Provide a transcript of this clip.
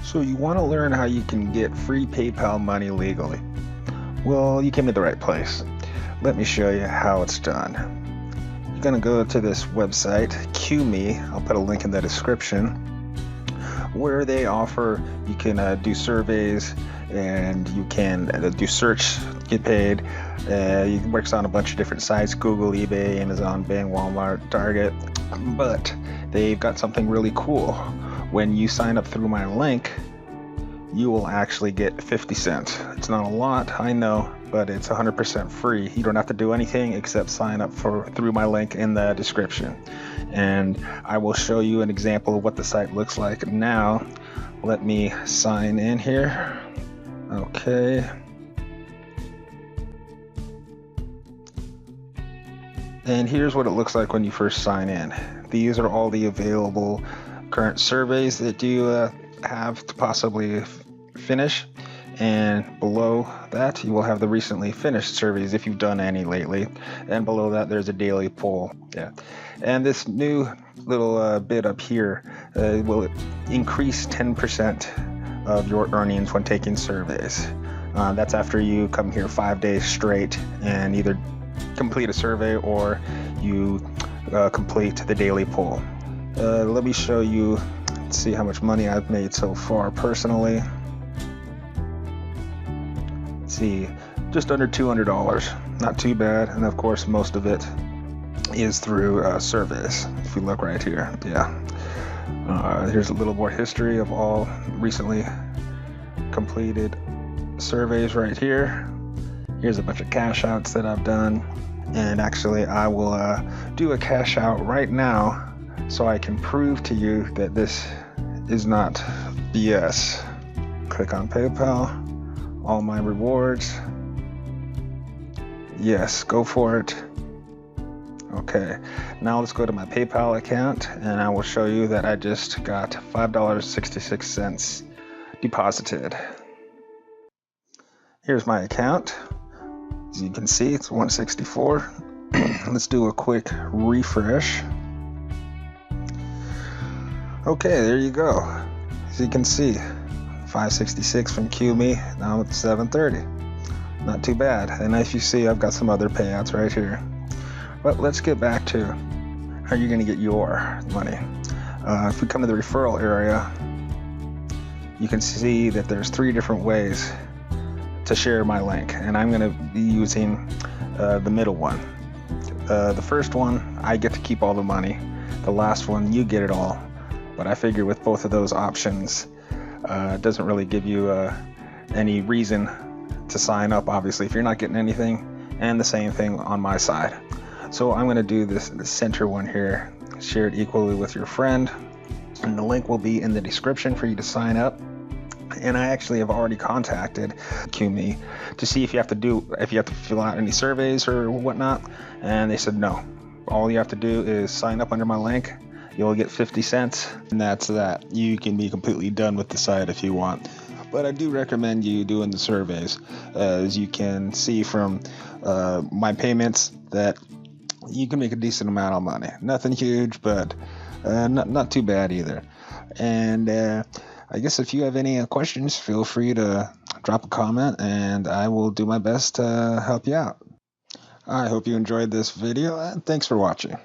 So you want to learn how you can get free PayPal money legally? Well, you came to the right place. Let me show you how it's done. You're going to go to this website, QMe. I'll put a link in the description, where they offer, you can do surveys and you can do search, get paid. It works on a bunch of different sites: Google, eBay, Amazon, Bing, Walmart, Target. But they've got something really cool. When you sign up through my link, you will actually get 50 cents. It's not a lot, I know, but it's 100% free. You don't have to do anything except sign up through my link in the description. And I will show you an example of what the site looks like now. Let me sign in here. Okay. And here's what it looks like when you first sign in. These are all the available current surveys that you have to possibly finish, and below that you will have the recently finished surveys if you've done any lately, and below that there's a daily poll. And this new little bit up here will increase 10% of your earnings when taking surveys. That's after you come here 5 days straight and either complete a survey or you complete the daily poll. Let me show you, see how much money I've made so far personally. Let's see, just under $200, not too bad. And of course, most of it is through surveys. If you look right here, here's a little more history of all recently completed surveys right here. Here's a bunch of cash outs that I've done. And actually, I will do a cash out right now so I can prove to you that this is not BS. Click on PayPal, all my rewards. Yes, go for it. Okay, now let's go to my PayPal account and I will show you that I just got $5.66 deposited. Here's my account. As you can see, it's 164. Let's do a quick refresh. Okay, there you go. As you can see, 566 from QMe, now it's 730. Not too bad. And as you see, I've got some other payouts right here. But let's get back to how you're going to get your money. If we come to the referral area, you can see that there's 3 different ways to share my link, and I'm going to be using the middle one. The first one, I get to keep all the money. The last one, you get it all. But I figure with both of those options, it doesn't really give you any reason to sign up, obviously, if you're not getting anything, and the same thing on my side. So I'm going to do the center one here, share it equally with your friend, and the link will be in the description for you to sign up. And I actually have already contacted QMe to see if you have to fill out any surveys or whatnot, and they said no. All you have to do is sign up under my link. You'll get 50 cents, and that's that. You can be completely done with the site if you want. But I do recommend you doing the surveys. As you can see from my payments, that you can make a decent amount of money. Nothing huge, but not too bad either. And I guess if you have any questions, feel free to drop a comment and I will do my best to help you out. I hope you enjoyed this video and thanks for watching.